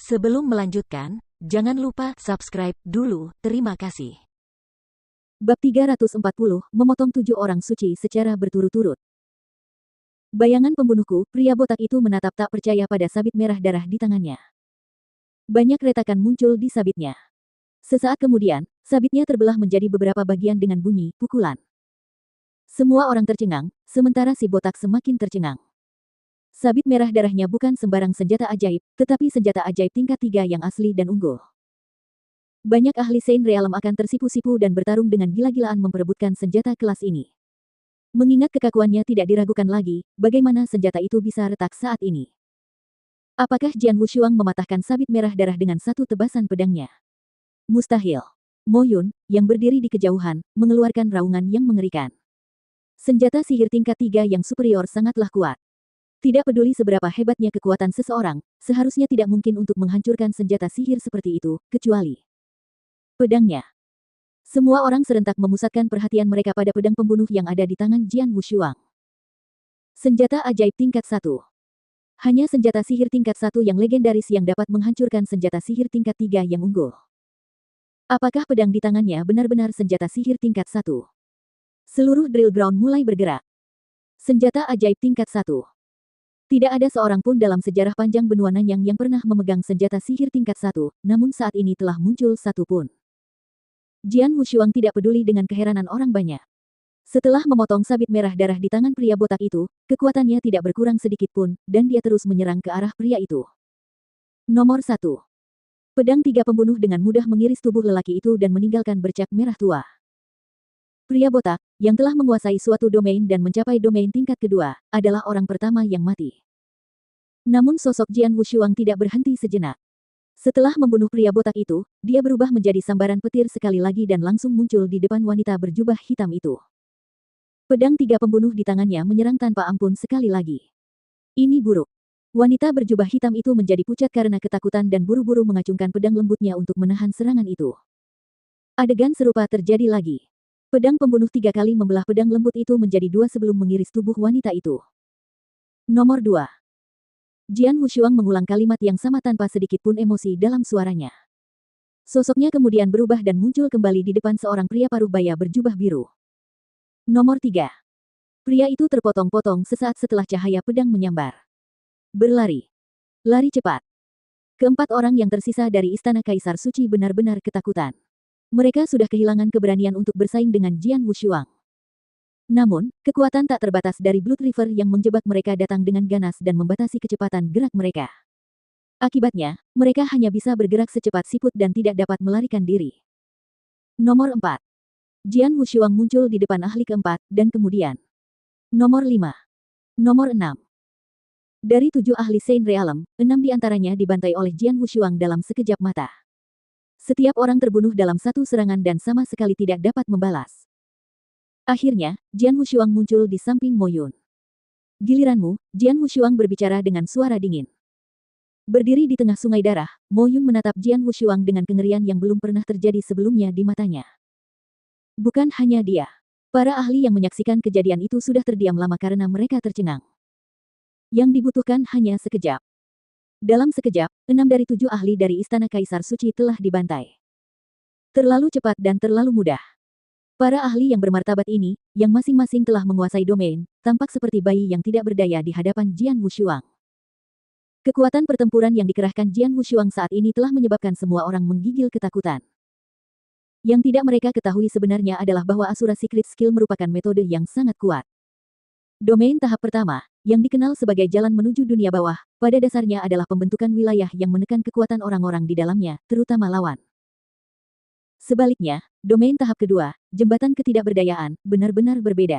Sebelum melanjutkan, jangan lupa subscribe dulu. Terima kasih. Bab 340, memotong 7 orang suci secara berturut-turut. Bayangan pembunuhku, pria botak itu menatap tak percaya pada sabit merah darah di tangannya. Banyak retakan muncul di sabitnya. Sesaat kemudian, sabitnya terbelah menjadi beberapa bagian dengan bunyi pukulan. Semua orang tercengang, sementara si botak semakin tercengang. Sabit merah darahnya bukan sembarang senjata ajaib, tetapi senjata ajaib tingkat 3 yang asli dan unggul. Banyak ahli Saint Realm akan tersipu-sipu dan bertarung dengan gila-gilaan memperebutkan senjata kelas ini. Mengingat kekakuannya tidak diragukan lagi, bagaimana senjata itu bisa retak saat ini. Apakah Jian Wushuang mematahkan sabit merah darah dengan satu tebasan pedangnya? Mustahil. Mo Yun, yang berdiri di kejauhan, mengeluarkan raungan yang mengerikan. Senjata sihir tingkat 3 yang superior sangatlah kuat. Tidak peduli seberapa hebatnya kekuatan seseorang, seharusnya tidak mungkin untuk menghancurkan senjata sihir seperti itu, kecuali pedangnya. Semua orang serentak memusatkan perhatian mereka pada pedang pembunuh yang ada di tangan Jian Wushuang. Senjata ajaib tingkat 1. Hanya senjata sihir tingkat 1 yang legendaris yang dapat menghancurkan senjata sihir tingkat 3 yang unggul. Apakah pedang di tangannya benar-benar senjata sihir tingkat 1? Seluruh drill ground mulai bergerak. Senjata ajaib tingkat 1. Tidak ada seorang pun dalam sejarah panjang benua Nanyang yang pernah memegang senjata sihir tingkat 1, namun saat ini telah muncul satu pun. Jian Wushuang tidak peduli dengan keheranan orang banyak. Setelah memotong sabit merah darah di tangan pria botak itu, kekuatannya tidak berkurang sedikit pun, dan dia terus menyerang ke arah pria itu. Nomor 1. Pedang 3 pembunuh dengan mudah mengiris tubuh lelaki itu dan meninggalkan bercak merah tua. Pria botak, yang telah menguasai suatu domain dan mencapai domain tingkat kedua, adalah orang pertama yang mati. Namun sosok Jian Wushuang tidak berhenti sejenak. Setelah membunuh pria botak itu, dia berubah menjadi sambaran petir sekali lagi dan langsung muncul di depan wanita berjubah hitam itu. Pedang 3 pembunuh di tangannya menyerang tanpa ampun sekali lagi. Ini buruk. Wanita berjubah hitam itu menjadi pucat karena ketakutan dan buru-buru mengacungkan pedang lembutnya untuk menahan serangan itu. Adegan serupa terjadi lagi. Pedang pembunuh 3 kali membelah pedang lembut itu menjadi 2 sebelum mengiris tubuh wanita itu. Nomor 2. Jian Wushuang mengulang kalimat yang sama tanpa sedikit pun emosi dalam suaranya. Sosoknya kemudian berubah dan muncul kembali di depan seorang pria paruh baya berjubah biru. Nomor 3. Pria itu terpotong-potong sesaat setelah cahaya pedang menyambar. Berlari. Lari cepat. Keempat orang yang tersisa dari Istana Kaisar Suci benar-benar ketakutan. Mereka sudah kehilangan keberanian untuk bersaing dengan Jian Wushuang. Namun, kekuatan tak terbatas dari Blood River yang menjebak mereka datang dengan ganas dan membatasi kecepatan gerak mereka. Akibatnya, mereka hanya bisa bergerak secepat siput dan tidak dapat melarikan diri. Nomor 4. Jian Wushuang muncul di depan ahli keempat, dan kemudian Nomor 5. Nomor 6. Dari 7 ahli Saint Realm, 6 diantaranya dibantai oleh Jian Wushuang dalam sekejap mata. Setiap orang terbunuh dalam satu serangan dan sama sekali tidak dapat membalas. Akhirnya, Jian Wushuang muncul di samping Mo Yun. Giliranmu, Jian Wushuang berbicara dengan suara dingin. Berdiri di tengah sungai darah, Mo Yun menatap Jian Wushuang dengan kengerian yang belum pernah terjadi sebelumnya di matanya. Bukan hanya dia. Para ahli yang menyaksikan kejadian itu sudah terdiam lama karena mereka tercengang. Yang dibutuhkan hanya sekejap. Dalam sekejap, 6 dari 7 ahli dari Istana Kaisar Suci telah dibantai. Terlalu cepat dan terlalu mudah. Para ahli yang bermartabat ini, yang masing-masing telah menguasai domain, tampak seperti bayi yang tidak berdaya di hadapan Jian Wushuang. Kekuatan pertempuran yang dikerahkan Jian Wushuang saat ini telah menyebabkan semua orang menggigil ketakutan. Yang tidak mereka ketahui sebenarnya adalah bahwa Asura Secret Skill merupakan metode yang sangat kuat. Domain tahap pertama, yang dikenal sebagai jalan menuju dunia bawah, pada dasarnya adalah pembentukan wilayah yang menekan kekuatan orang-orang di dalamnya, terutama lawan. Sebaliknya, domain tahap kedua, jembatan ketidakberdayaan, benar-benar berbeda.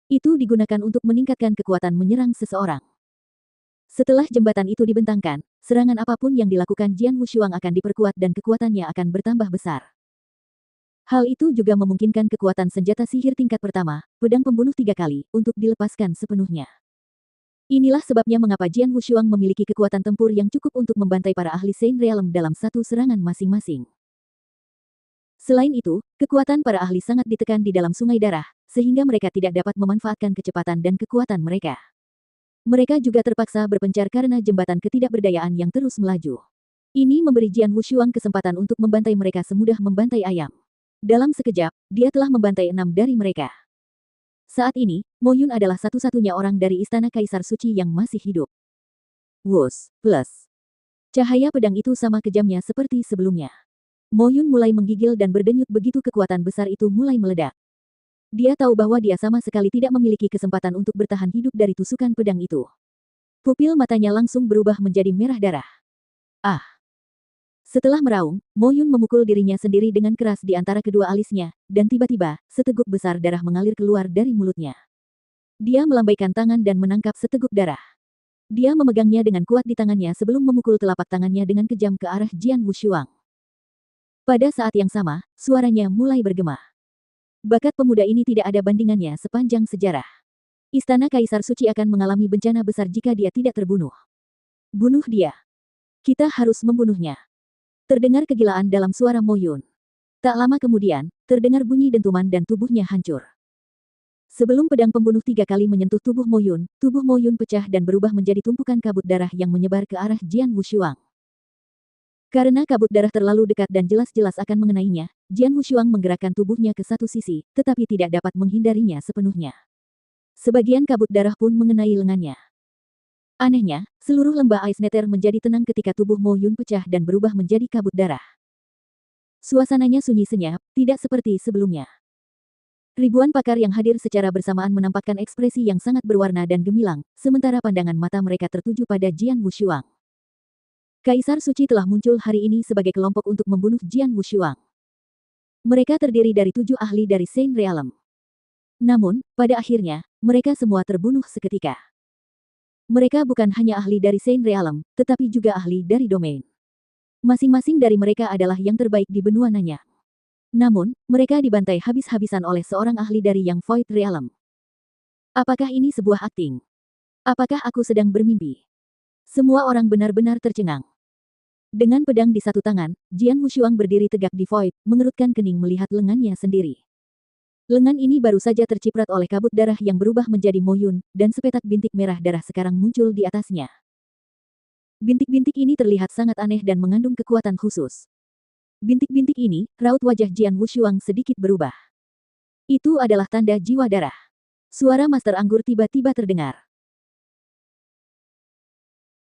Itu digunakan untuk meningkatkan kekuatan menyerang seseorang. Setelah jembatan itu dibentangkan, serangan apapun yang dilakukan Jian Wushuang akan diperkuat dan kekuatannya akan bertambah besar. Hal itu juga memungkinkan kekuatan senjata sihir tingkat pertama, pedang pembunuh 3 kali, untuk dilepaskan sepenuhnya. Inilah sebabnya mengapa Jian Wushuang memiliki kekuatan tempur yang cukup untuk membantai para ahli Saint Realm dalam satu serangan masing-masing. Selain itu, kekuatan para ahli sangat ditekan di dalam sungai darah, sehingga mereka tidak dapat memanfaatkan kecepatan dan kekuatan mereka. Mereka juga terpaksa berpencar karena jembatan ketidakberdayaan yang terus melaju. Ini memberi Jian Wushuang kesempatan untuk membantai mereka semudah membantai ayam. Dalam sekejap, dia telah membantai 6 dari mereka. Saat ini, Mo Yun adalah satu-satunya orang dari Istana Kaisar Suci yang masih hidup. Wus, plus. Cahaya pedang itu sama kejamnya seperti sebelumnya. Mo Yun mulai menggigil dan berdenyut begitu kekuatan besar itu mulai meledak. Dia tahu bahwa dia sama sekali tidak memiliki kesempatan untuk bertahan hidup dari tusukan pedang itu. Pupil matanya langsung berubah menjadi merah darah. Ah! Setelah meraung, Mo Yun memukul dirinya sendiri dengan keras di antara kedua alisnya, dan tiba-tiba, seteguk besar darah mengalir keluar dari mulutnya. Dia melambaikan tangan dan menangkap seteguk darah. Dia memegangnya dengan kuat di tangannya sebelum memukul telapak tangannya dengan kejam ke arah Jian Wushuang. Pada saat yang sama, suaranya mulai bergema. Bakat pemuda ini tidak ada bandingannya sepanjang sejarah. Istana Kaisar Suci akan mengalami bencana besar jika dia tidak terbunuh. Bunuh dia. Kita harus membunuhnya. Terdengar kegilaan dalam suara Mo Yun. Tak lama kemudian, terdengar bunyi dentuman dan tubuhnya hancur. Sebelum pedang pembunuh 3 kali menyentuh tubuh Mo Yun pecah dan berubah menjadi tumpukan kabut darah yang menyebar ke arah Jian Wushuang. Karena kabut darah terlalu dekat dan jelas-jelas akan mengenainya, Jian Wushuang menggerakkan tubuhnya ke satu sisi, tetapi tidak dapat menghindarinya sepenuhnya. Sebagian kabut darah pun mengenai lengannya. Anehnya, seluruh lembah Ice Nether menjadi tenang ketika tubuh Mo Yun pecah dan berubah menjadi kabut darah. Suasananya sunyi senyap, tidak seperti sebelumnya. Ribuan pakar yang hadir secara bersamaan menampakkan ekspresi yang sangat berwarna dan gemilang, sementara pandangan mata mereka tertuju pada Jian Wushuang. Kaisar Suci telah muncul hari ini sebagai kelompok untuk membunuh Jian Wushuang. Mereka terdiri dari 7 ahli dari Saint Realm. Namun, pada akhirnya, mereka semua terbunuh seketika. Mereka bukan hanya ahli dari Saint Realm, tetapi juga ahli dari domain. Masing-masing dari mereka adalah yang terbaik di benua Nanya. Namun, mereka dibantai habis-habisan oleh seorang ahli dari Yang Void Realm. Apakah ini sebuah akting? Apakah aku sedang bermimpi? Semua orang benar-benar tercengang. Dengan pedang di satu tangan, Jian Wushuang berdiri tegak di Void, mengerutkan kening melihat lengannya sendiri. Lengan ini baru saja terciprat oleh kabut darah yang berubah menjadi Mo Yun, dan sepetak bintik merah darah sekarang muncul di atasnya. Bintik-bintik ini terlihat sangat aneh dan mengandung kekuatan khusus. Bintik-bintik ini, raut wajah Jian Wushuang sedikit berubah. Itu adalah tanda jiwa darah. Suara Master Anggur tiba-tiba terdengar.